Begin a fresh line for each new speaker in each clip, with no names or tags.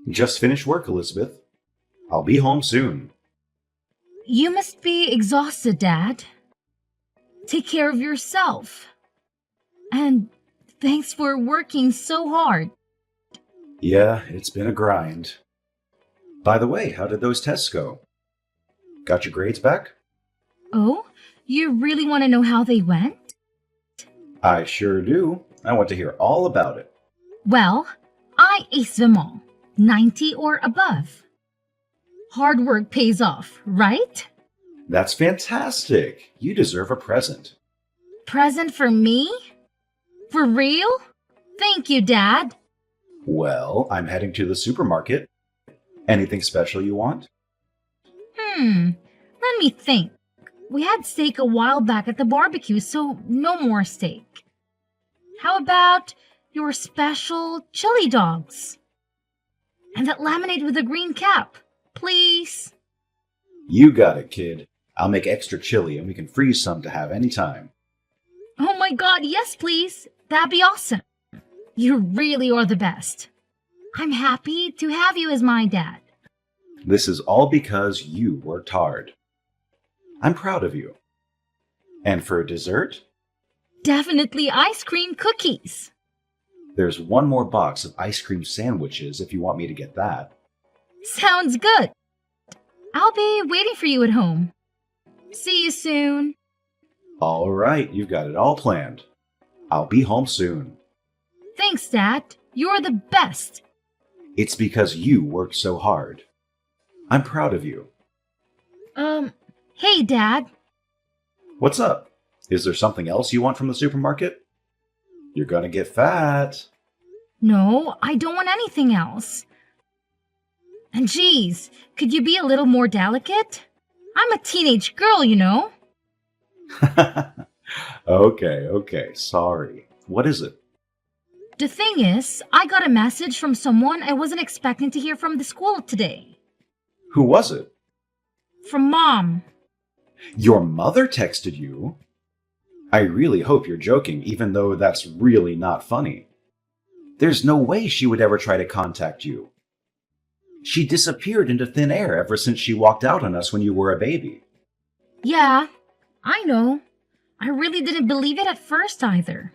Just finished work, Elizabeth. I'll be home soon.
You must be exhausted, Dad. Take care of yourself. And thanks for working so hard.
Yeah, it's been a grind. By the way, how did those tests go? Got your grades back?
Oh, you really want to know how they went?
I sure do. I want to hear all about it.
Well, I aced them all, 90 or above. Hard work pays off, right?
That's fantastic. You deserve a present.
Present for me? For real? Thank you, Dad.
Well, I'm heading to the supermarket. Anything special you want?
Let me think. We had steak a while back at the barbecue, so no more steak. How about your special chili dogs? And that lemonade with a green cap, please.
You got it, kid. I'll make extra chili and we can freeze some to have any time.
Oh my god, yes, please. That'd be awesome. You really are the best. I'm happy to have you as my dad.
This is all because you worked hard. I'm proud of you. And for dessert,
Definitely ice cream cookies.
there's one more box of ice cream sandwiches if you want me to get that.
Sounds good. I'll be waiting for you at home. See you soon.
All right, you've got it all planned. I'll be home soon.
Thanks, Dad. You're the best.
It's because you worked so hard. I'm proud of you.
Hey, Dad.
What's up? Is there something else you want from the supermarket? You're gonna get fat.
No, I don't want anything else. And geez, could you be a little more delicate? I'm a teenage girl, you know.
Okay, sorry. What is it?
The thing is, I got a message from someone I wasn't expecting to hear from the school today.
Who was it?
From Mom.
Your mother texted you? I really hope you're joking, even though that's really not funny. There's no way she would ever try to contact you. She disappeared into thin air ever since she walked out on us when you were a baby.
Yeah, I know. I really didn't believe it at first either.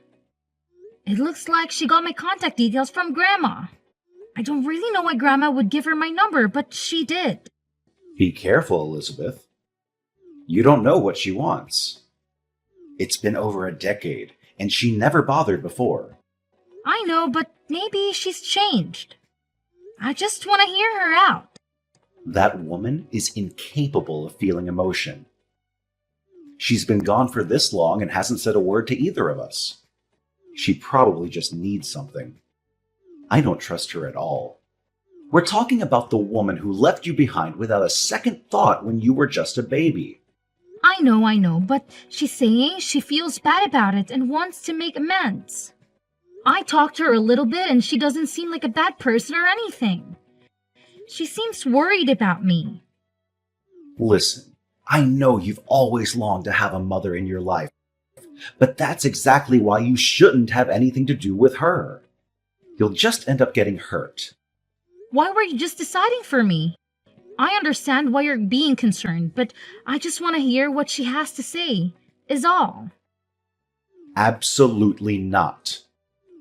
It looks like she got my contact details from Grandma. I don't really know why Grandma would give her my number, but she did.
Be careful, Elizabeth. You don't know what she wants. It's been over a decade, and she never bothered before.
I know, but maybe she's changed. I just want to hear her out.
That woman is incapable of feeling emotion. She's been gone for this long and hasn't said a word to either of us. She probably just needs something. I don't trust her at all. We're talking about the woman who left you behind without a second thought when you were just a baby.
I know, but she's saying she feels bad about it and wants to make amends. I talked to her a little bit and she doesn't seem like a bad person or anything. She seems worried about me.
Listen, I know you've always longed to have a mother in your life, but that's exactly why you shouldn't have anything to do with her. You'll just end up getting hurt.
Why were you just deciding for me? I understand why you're being concerned, but I just want to hear what she has to say, is all.
Absolutely not.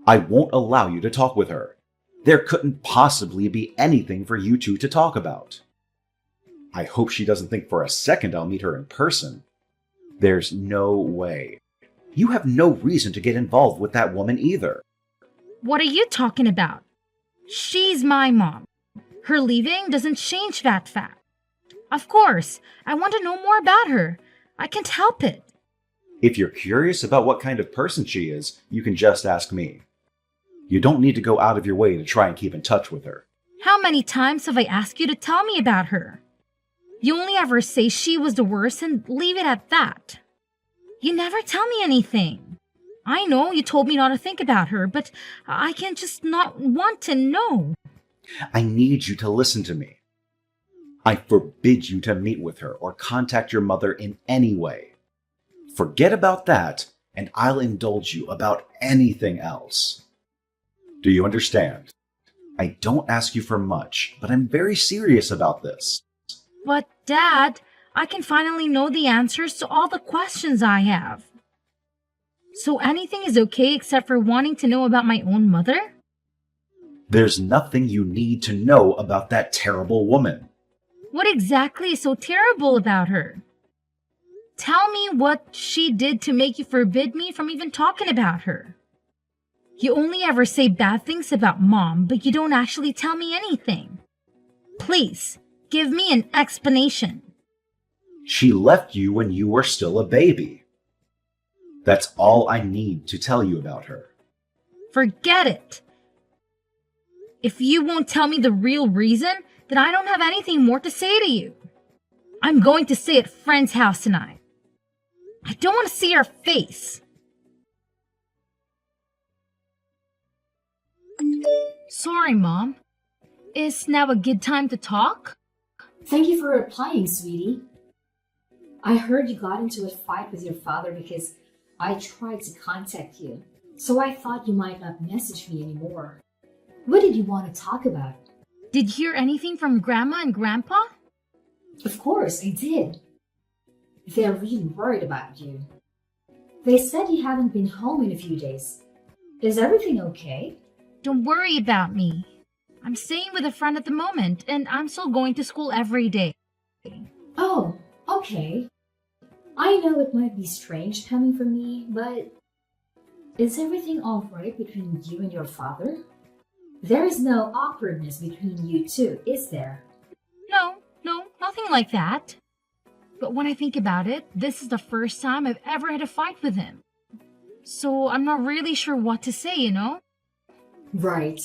I won't allow you to talk with her. There couldn't possibly be anything for you two to talk about. I hope she doesn't think for a second I'll meet her in person. There's no way. You have no reason to get involved with that woman either.
What are you talking about? She's my mom. Her leaving doesn't change that fact. Of course, I want to know more about her. I can't help it.
If you're curious about what kind of person she is, you can just ask me. You don't need to go out of your way to try and keep in touch with her.
How many times have I asked you to tell me about her? You only ever say she was the worst and leave it at that. You never tell me anything. I know you told me not to think about her, but I can just not want to know.
I need you to listen to me. I forbid you to meet with her or contact your mother in any way. Forget about that, and I'll indulge you about anything else. Do you understand? I don't ask you for much, but I'm very serious about this.
But, Dad, I can finally know the answers to all the questions I have. So anything is okay except for wanting to know about my own mother?
There's nothing you need to know about that terrible woman.
What exactly is so terrible about her? Tell me what she did to make you forbid me from even talking about her. You only ever say bad things about Mom, but you don't actually tell me anything. Please, give me an explanation.
She left you when you were still a baby. That's all I need to tell you about her.
Forget it. If you won't tell me the real reason, then I don't have anything more to say to you. I'm going to stay at friend's house tonight. I don't want to see her face. Sorry, Mom. Is now a good time to talk?
Thank you for replying, sweetie. I heard you got into a fight with your father because I tried to contact you, so I thought you might not message me anymore. What did you want to talk about?
Did you hear anything from Grandma and Grandpa?
Of course, I did. They're really worried about you. They said you haven't been home in a few days. Is everything okay?
Don't worry about me. I'm staying with a friend at the moment, and I'm still going to school every day.
Oh, okay. I know it might be strange coming from me, but is everything all right between you and your father? There is no awkwardness between you two, is there?
No, nothing like that. But when I think about it, this is the first time I've ever had a fight with him. So I'm not really sure what to say, you know?
Right.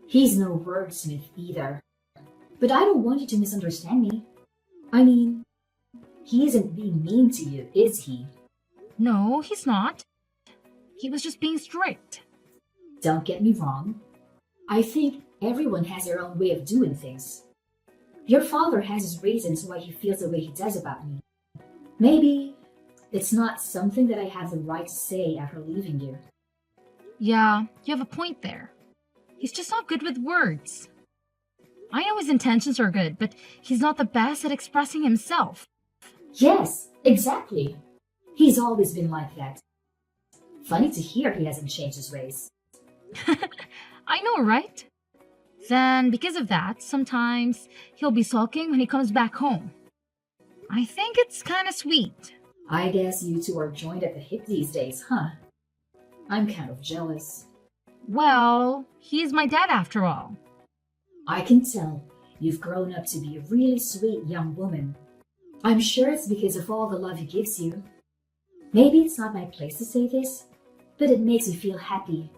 He's no wordsmith either. But I don't want you to misunderstand me. I mean, he isn't being mean to you, is he?
No, he's not. He was just being strict.
Don't get me wrong. I think everyone has their own way of doing things. Your father has his reasons why he feels the way he does about me. Maybe it's not something that I have the right to say after leaving you.
Yeah, you have a point there. He's just not good with words. I know his intentions are good, but he's not the best at expressing himself.
Yes, exactly. He's always been like that. Funny to hear he hasn't changed his ways.
I know, right? Then, because of that, sometimes he'll be sulking when he comes back home. I think it's kind of sweet.
I guess you two are joined at the hip these days, huh? I'm kind of jealous.
Well, he's my dad after all.
I can tell you've grown up to be a really sweet young woman. I'm sure it's because of all the love he gives you. Maybe it's not my place to say this, but it makes me feel happy,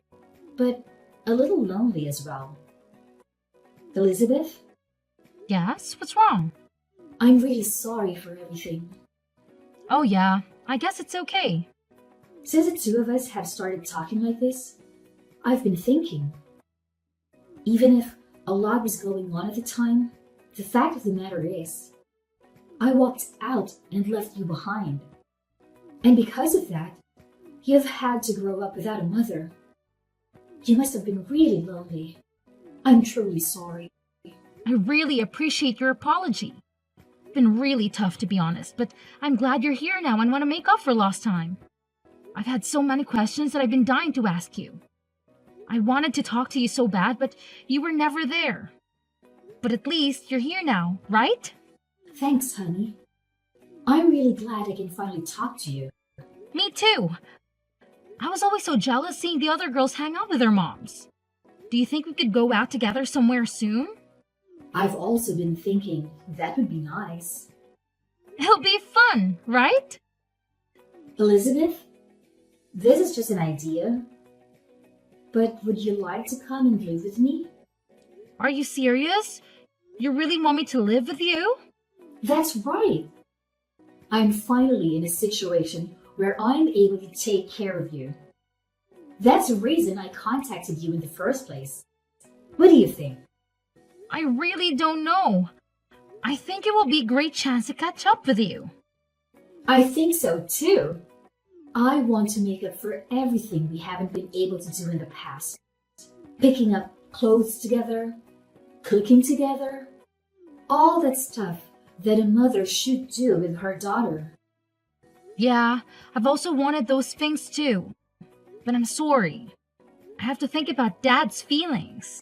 but a little lonely as well. Elizabeth,
Yes? What's wrong?
I'm really sorry for everything.
Oh yeah, I guess it's okay.
Since the two of us have started talking like this, I've been thinking. Even if a lot was going on at the time, the fact of the matter is, I walked out and left you behind. And because of that, you've had to grow up without a mother. You must have been really lonely. I'm truly sorry.
I really appreciate your apology. It's been really tough to be honest, but I'm glad you're here now and want to make up for lost time. I've had so many questions that I've been dying to ask you. I wanted to talk to you so bad, but you were never there. But at least you're here now, right?
Thanks, honey. I'm really glad I can finally talk to you.
Me too. I was always so jealous seeing the other girls hang out with their moms. Do you think we could go out together somewhere soon?
I've also been thinking that would be nice.
It'll be fun, right?
Elizabeth, this is just an idea. But would you like to come and live with me?
Are you serious? You really want me to live with you?
That's right. I'm finally in a situation where I'm able to take care of you. That's the reason I contacted you in the first place. What do you think?
I really don't know. I think it will be a great chance to catch up with you.
I think so too. I want to make up for everything we haven't been able to do in the past. Picking up clothes together, cooking together, all that stuff that a mother should do with her daughter.
Yeah, I've also wanted those things too. But I'm sorry. I have to think about Dad's feelings.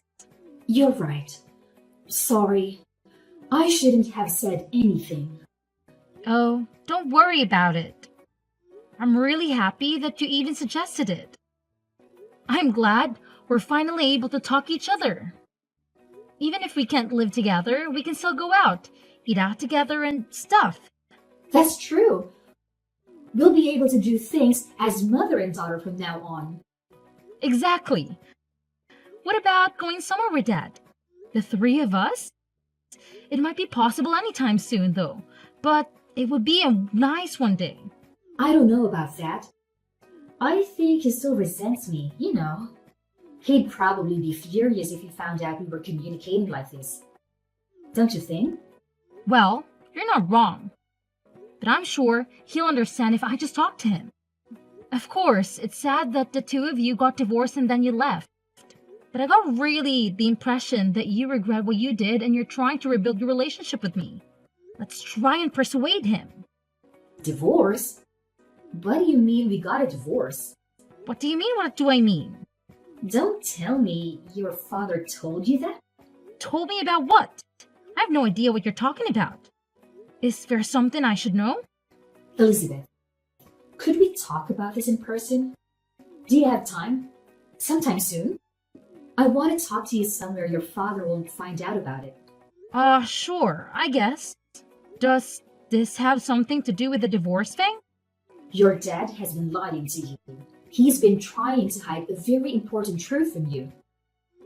You're right. Sorry. I shouldn't have said anything.
Oh, don't worry about it. I'm really happy that you even suggested it. I'm glad we're finally able to talk each other. Even if we can't live together, we can still go out, eat out together and stuff.
That's true. We'll be able to do things as mother and daughter from now on.
Exactly. What about going somewhere with Dad? The three of us? It might be possible anytime soon, though, but it would be a nice one day.
I don't know about that. I think he still resents me, you know. He'd probably be furious if he found out we were communicating like this. Don't you think?
Well, you're not wrong. But I'm sure he'll understand if I just talk to him. Of course, it's sad that the two of you got divorced and then you left. But I got really the impression that you regret what you did and you're trying to rebuild your relationship with me. Let's try and persuade him.
Divorce? What do you mean we got a divorce?
What do you mean? What do I mean?
Don't tell me your father told you that?
Told me about what? I have no idea what you're talking about. Is there something I should know?
Elizabeth, could we talk about this in person? Do you have time? Sometime soon? I want to talk to you somewhere your father won't find out about it.
Sure, I guess. Does this have something to do with the divorce thing?
Your dad has been lying to you. He's been trying to hide a very important truth from you.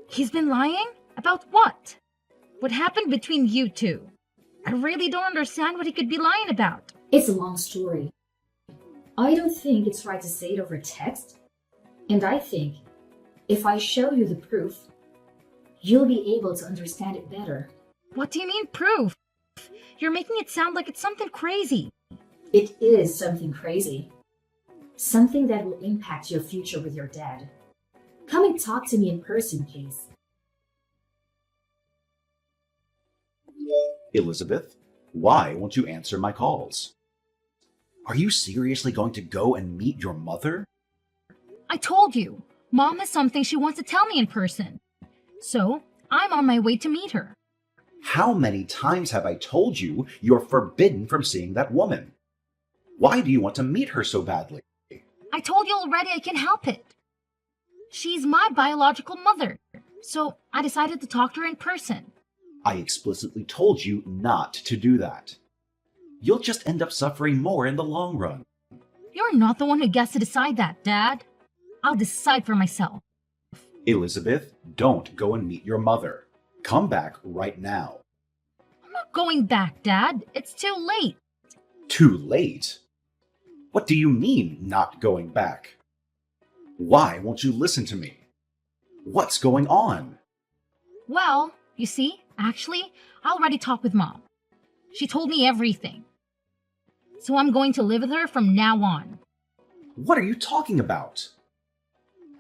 He's been lying? About what? What happened between you two? I really don't understand what he could be lying about.
It's a long story. I don't think it's right to say it over text. And I think if I show you the proof, you'll be able to understand it better.
What do you mean proof? You're making it sound like it's something crazy.
It is something crazy. Something that will impact your future with your dad. Come and talk to me in person, please.
Elizabeth, why won't you answer my calls? Are you seriously going to go and meet your mother?
I told you, Mom has something she wants to tell me in person. So, I'm on my way to meet her.
How many times have I told you you're forbidden from seeing that woman? Why do you want to meet her so badly?
I told you already I can't help it. She's my biological mother, so I decided to talk to her in person.
I explicitly told you not to do that. You'll just end up suffering more in the long run.
You're not the one who gets to decide that, Dad. I'll decide for myself.
Elizabeth, don't go and meet your mother. Come back right now.
I'm not going back, Dad. It's too late.
Too late? What do you mean, not going back? Why won't you listen to me? What's going on?
Well, you see, actually, I already talked with Mom. She told me everything. So I'm going to live with her from now on.
What are you talking about?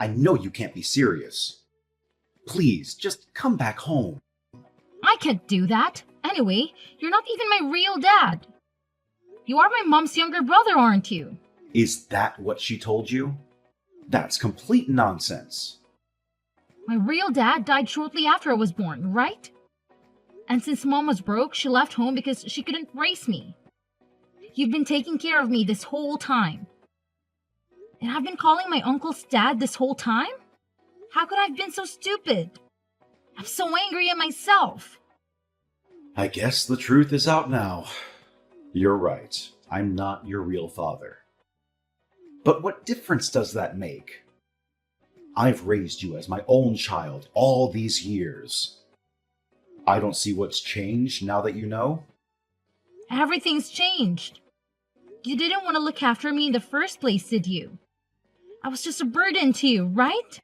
I know you can't be serious. Please, just come back home.
I can't do that. Anyway, you're not even my real dad. You are my mom's younger brother, aren't you?
Is that what she told you? That's complete nonsense.
My real dad died shortly after I was born, right? And since Mom was broke, she left home because she couldn't raise me. You've been taking care of me this whole time. And I've been calling my uncle's dad this whole time? How could I have been so stupid? I'm so angry at myself.
I guess the truth is out now. You're right. I'm not your real father. But what difference does that make? I've raised you as my own child all these years. I don't see what's changed now that you know.
Everything's changed. You didn't want to look after me in the first place, did you? I was just a burden to you, right?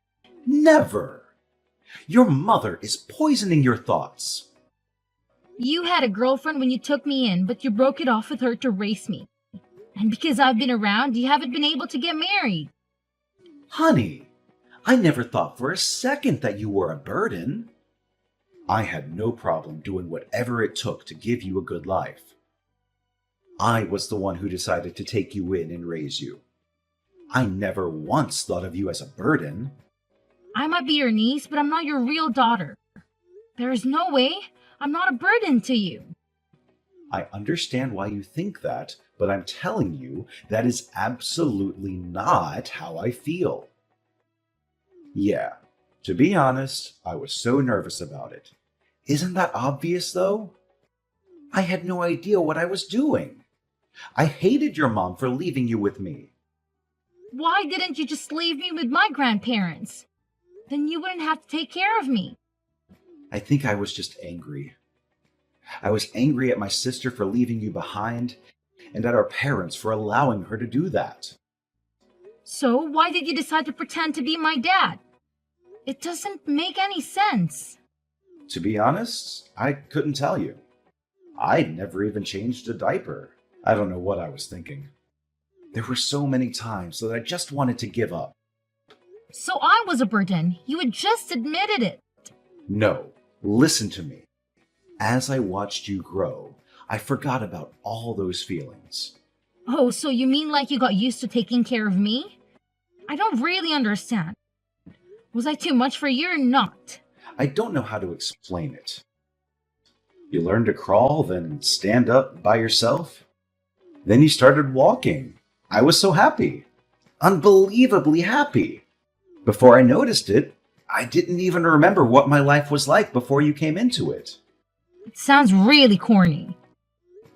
Never! Your mother is poisoning your thoughts.
You had a girlfriend when you took me in, but you broke it off with her to raise me. And because I've been around, you haven't been able to get married.
Honey, I never thought for a second that you were a burden. I had no problem doing whatever it took to give you a good life. I was the one who decided to take you in and raise you. I never once thought of you as a burden.
I might be your niece, but I'm not your real daughter. There is no way I'm not a burden to you.
I understand why you think that, but I'm telling you that is absolutely not how I feel. Yeah, to be honest, I was so nervous about it. Isn't that obvious, though? I had no idea what I was doing. I hated your mom for leaving you with me.
Why didn't you just leave me with my grandparents? Then you wouldn't have to take care of me.
I think I was just angry. I was angry at my sister for leaving you behind, and at our parents for allowing her to do that.
So why did you decide to pretend to be my dad? It doesn't make any sense.
To be honest, I couldn't tell you. I'd never even changed a diaper. I don't know what I was thinking. There were so many times that I just wanted to give up.
So I was a burden. You had just admitted it.
No, listen to me. As I watched you grow, I forgot about all those feelings.
Oh, so you mean like you got used to taking care of me? I don't really understand. Was I too much for you or not?
I don't know how to explain it. You learned to crawl, then stand up by yourself. Then you started walking. I was so happy. Unbelievably happy. Before I noticed it, I didn't even remember what my life was like before you came into it.
It sounds really corny.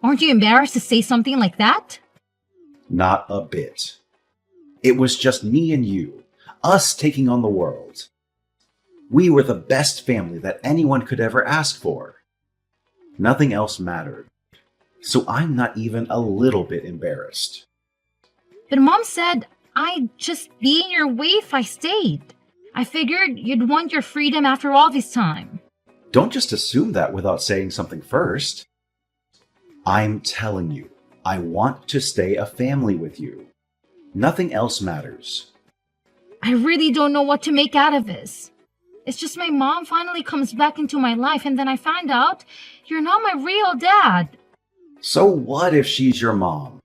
Aren't you embarrassed to say something like that?
Not a bit. It was just me and you, us taking on the world. We were the best family that anyone could ever ask for. Nothing else mattered. So I'm not even a little bit embarrassed.
But Mom said I'd just be in your way if I stayed. I figured you'd want your freedom after all this time.
Don't just assume that without saying something first. I'm telling you, I want to stay a family with you. Nothing else matters.
I really don't know what to make out of this. It's just my mom finally comes back into my life and then I find out you're not my real dad.
So what if she's your mom?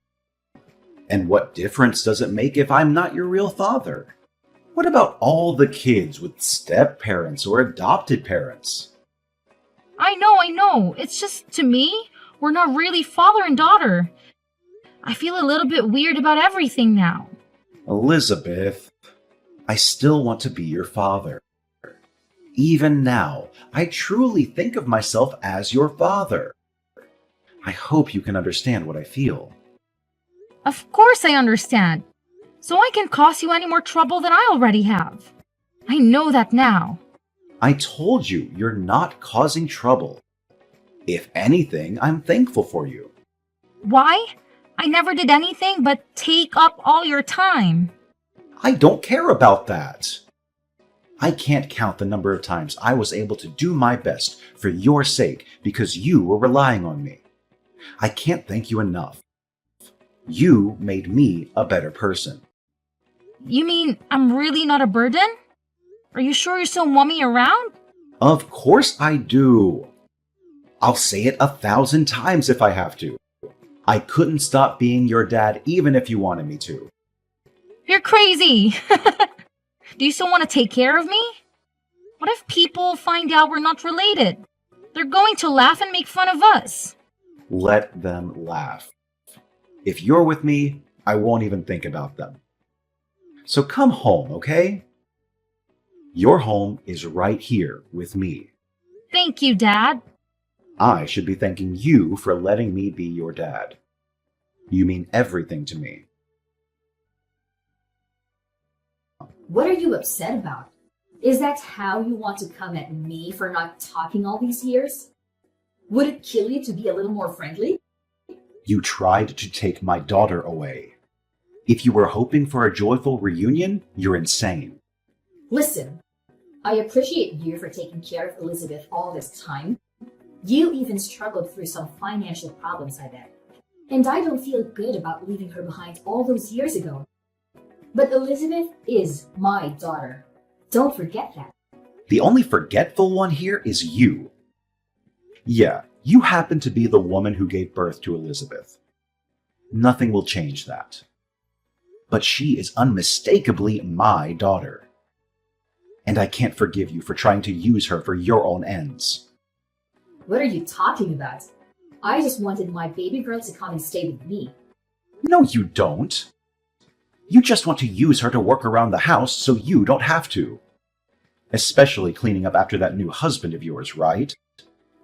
And what difference does it make if I'm not your real father? What about all the kids with step-parents or adopted parents?
I know. It's just, to me, we're not really father and daughter. I feel a little bit weird about everything now.
Elizabeth, I still want to be your father. Even now, I truly think of myself as your father. I hope you can understand what I feel.
Of course I understand. So I can cause you any more trouble than I already have. I know that now.
I told you you're not causing trouble. If anything, I'm thankful for you.
Why? I never did anything but take up all your time.
I don't care about that. I can't count the number of times I was able to do my best for your sake because you were relying on me. I can't thank you enough. You made me a better person.
You mean I'm really not a burden? Are you sure you still want me around?
Of course I do. I'll say it 1,000 times if I have to. I couldn't stop being your dad even if you wanted me to.
You're crazy! Do you still want to take care of me? What if people find out we're not related? They're going to laugh and make fun of us.
Let them laugh. If you're with me, I won't even think about them. So come home, okay? Your home is right here with me.
Thank you, Dad.
I should be thanking you for letting me be your dad. You mean everything to me.
What are you upset about? Is that how you want to come at me for not talking all these years? Would it kill you to be a little more friendly?
You tried to take my daughter away. If you were hoping for a joyful reunion, you're insane.
Listen, I appreciate you for taking care of Elizabeth all this time. You even struggled through some financial problems, I bet. And I don't feel good about leaving her behind all those years ago. But Elizabeth is my daughter. Don't forget that.
The only forgetful one here is you. Yeah, you happen to be the woman who gave birth to Elizabeth. Nothing will change that. But she is unmistakably my daughter. And I can't forgive you for trying to use her for your own ends.
What are you talking about? I just wanted my baby girl to come and stay with me.
No, you don't. You just want to use her to work around the house so you don't have to. Especially cleaning up after that new husband of yours, right?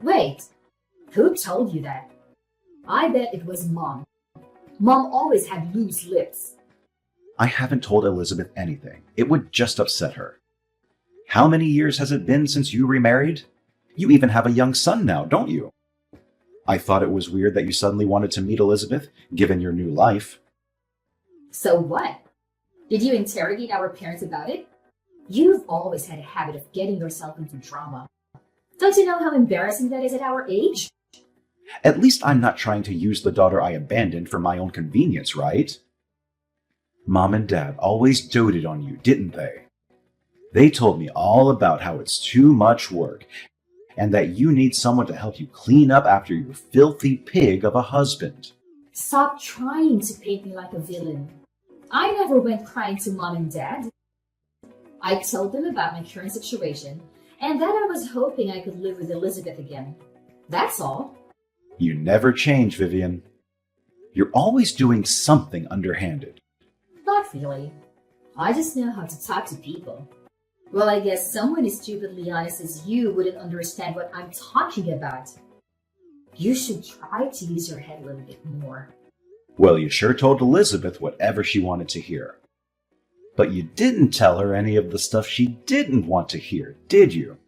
Wait, who told you that? I bet it was Mom. Mom always had loose lips.
I haven't told Elizabeth anything. It would just upset her. How many years has it been since you remarried? You even have a young son now, don't you? I thought it was weird that you suddenly wanted to meet Elizabeth, given your new life.
So what? Did you interrogate our parents about it? You've always had a habit of getting yourself into drama. Don't you know how embarrassing that is at our age?
At least I'm not trying to use the daughter I abandoned for my own convenience, right? Mom and Dad always doted on you, didn't they? They told me all about how it's too much work, and that you need someone to help you clean up after your filthy pig of a husband.
Stop trying to paint me like a villain. I never went crying to Mom and Dad. I told them about my current situation, and that I was hoping I could live with Elizabeth again. That's all.
You never change, Vivian. You're always doing something underhanded.
Not really. I just know how to talk to people. Well, I guess someone as stupidly honest as you wouldn't understand what I'm talking about. You should try to use your head a little bit more.
Well, you sure told Elizabeth whatever she wanted to hear. But you didn't tell her any of the stuff she didn't want to hear, did you?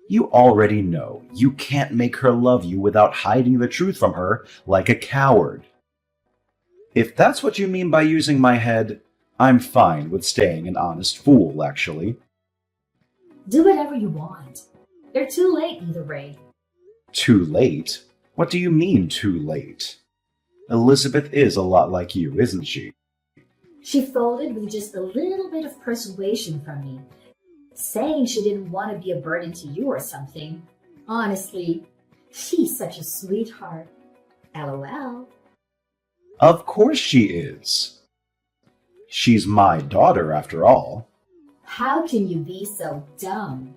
You already know you can't make her love you without hiding the truth from her like a coward. If that's what you mean by using my head, I'm fine with staying an honest fool, actually.
Do whatever you want. They're too late either way.
Too late? What do you mean, too late? Elizabeth is a lot like you, isn't she?
She folded with just a little bit of persuasion from me, saying she didn't want to be a burden to you or something. Honestly, she's such a sweetheart. LOL.
Of course she is. She's my daughter, after all.
How can you be so dumb?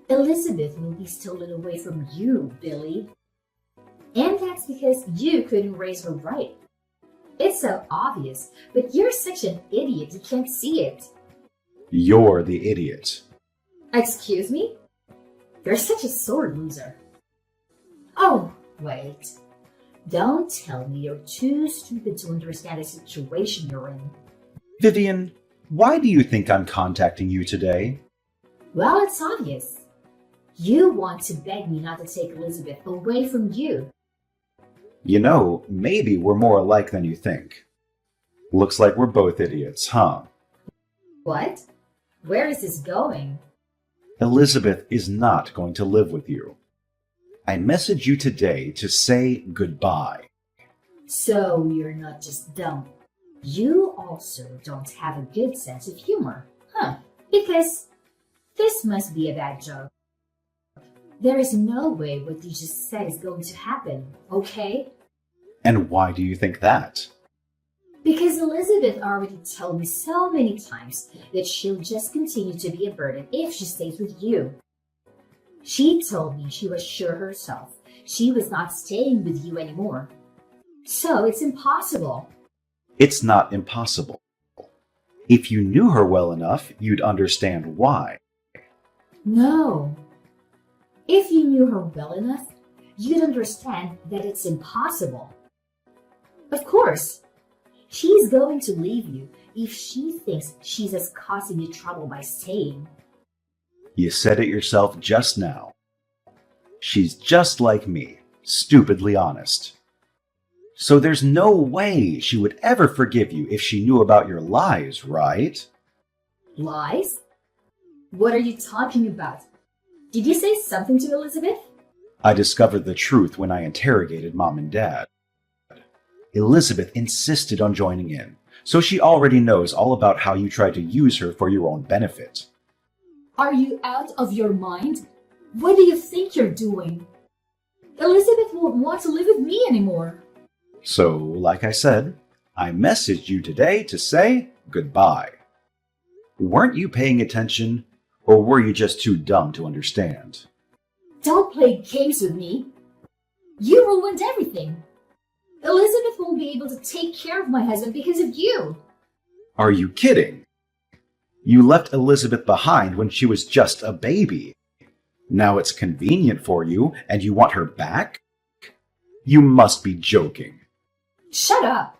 Elizabeth will be stolen away from you, Billy. And that's because you couldn't raise her right. It's so obvious, but you're such an idiot you can't see it.
You're the idiot.
Excuse me? You're such a sore loser. Oh, wait. Don't tell me you're too stupid to understand the situation you're in.
Vivian, why do you think I'm contacting you today?
Well, it's obvious. You want to beg me not to take Elizabeth away from you.
You know, maybe we're more alike than you think. Looks like we're both idiots, huh?
What? Where is this going?
Elizabeth is not going to live with you. I messaged you today to say goodbye.
So you're not just dumb. You also don't have a good sense of humor, huh? Because this must be a bad joke. There is no way what you just said is going to happen, okay?
And why do you think that?
Because Elizabeth already told me so many times that she'll just continue to be a burden if she stays with you. She told me she was sure herself she was not staying with you anymore. So it's impossible.
It's not impossible. If you knew her well enough, you'd understand why.
No. If you knew her well enough, you'd understand that it's impossible. Of course, she's going to leave you if she thinks she's as causing you trouble by staying.
You said it yourself just now. She's just like me, stupidly honest. So there's no way she would ever forgive you if she knew about your lies, right?
Lies? What are you talking about? Did you say something to Elizabeth?
I discovered the truth when I interrogated Mom and Dad. Elizabeth insisted on joining in, so she already knows all about how you tried to use her for your own benefit.
Are you out of your mind? What do you think you're doing? Elizabeth won't want to live with me anymore.
So, like I said, I messaged you today to say goodbye. Weren't you paying attention, or were you just too dumb to understand?
Don't play games with me. You ruined everything. Elizabeth won't be able to take care of my husband because of you.
Are you kidding? You left Elizabeth behind when she was just a baby. Now it's convenient for you and you want her back? You must be joking.
Shut up.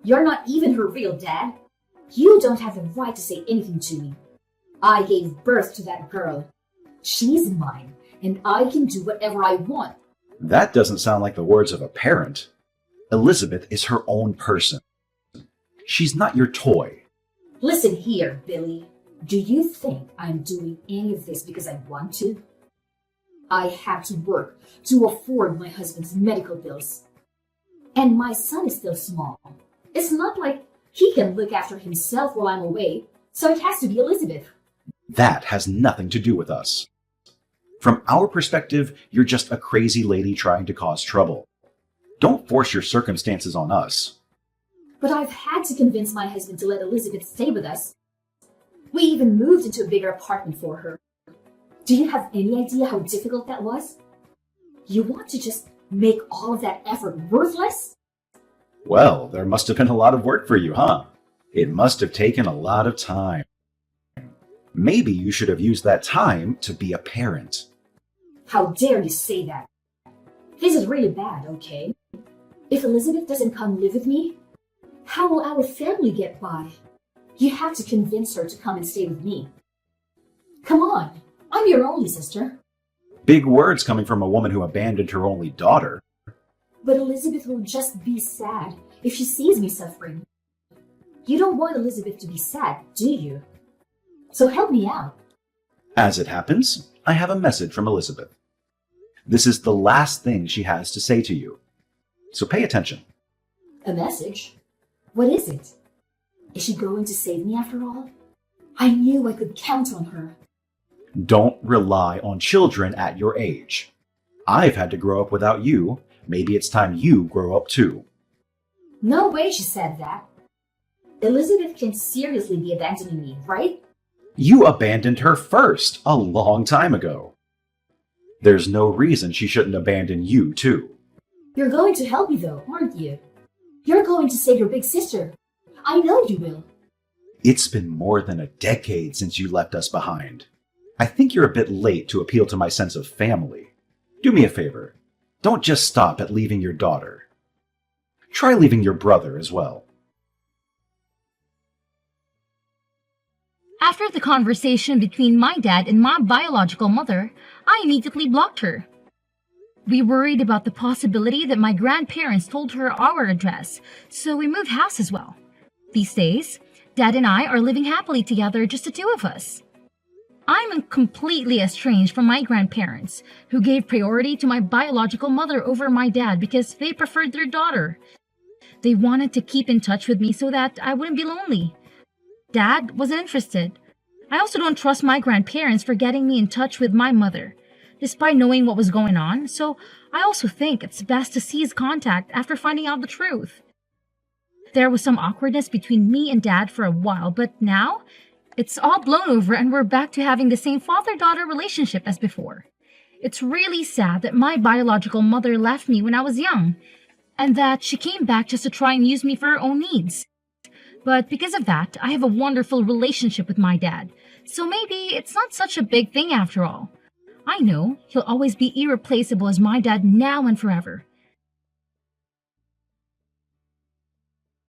You're not even her real dad. You don't have the right to say anything to me. I gave birth to that girl. She's mine, and I can do whatever I want.
That doesn't sound like the words of a parent. Elizabeth is her own person. She's not your toy.
Listen here, Billy. Do you think I'm doing any of this because I want to? I have to work to afford my husband's medical bills. And my son is still small. It's not like he can look after himself while I'm away, so it has to be Elizabeth.
That has nothing to do with us. From our perspective, you're just a crazy lady trying to cause trouble. Don't force your circumstances on us.
But I've had to convince my husband to let Elizabeth stay with us. We even moved into a bigger apartment for her. Do you have any idea how difficult that was? You want to just make all of that effort worthless?
Well, there must have been a lot of work for you, huh? It must have taken a lot of time. Maybe you should have used that time to be a parent.
How dare you say that? This is really bad, okay? If Elizabeth doesn't come live with me, how will our family get by? You have to convince her to come and stay with me. Come on, I'm your only sister.
Big words coming from a woman who abandoned her only daughter.
But Elizabeth will just be sad if she sees me suffering. You don't want Elizabeth to be sad, do you? So help me out.
As it happens, I have a message from Elizabeth. This is the last thing she has to say to you. So pay attention.
A message? What is it? Is she going to save me after all? I knew I could count on her.
Don't rely on children at your age. I've had to grow up without you. Maybe it's time you grow up too.
No way she said that. Elizabeth can seriously be abandoning me, right?
You abandoned her first, a long time ago. There's no reason she shouldn't abandon you too.
You're going to help me though, aren't you? You're going to save your big sister. I know you will.
It's been more than a decade since you left us behind. I think you're a bit late to appeal to my sense of family. Do me a favor. Don't just stop at leaving your daughter. Try leaving your brother as well.
After the conversation between my dad and my biological mother, I immediately blocked her. We worried about the possibility that my grandparents told her our address, so we moved house as well. These days, Dad and I are living happily together, just the two of us. I'm completely estranged from my grandparents, who gave priority to my biological mother over my dad because they preferred their daughter. They wanted to keep in touch with me so that I wouldn't be lonely. Dad wasn't interested. I also don't trust my grandparents for getting me in touch with my mother, despite knowing what was going on, so I also think it's best to cease contact after finding out the truth. There was some awkwardness between me and Dad for a while, but now it's all blown over and we're back to having the same father-daughter relationship as before. It's really sad that my biological mother left me when I was young, and that she came back just to try and use me for her own needs. But because of that, I have a wonderful relationship with my dad, so maybe it's not such a big thing after all. I know he'll always be irreplaceable as my dad now and forever,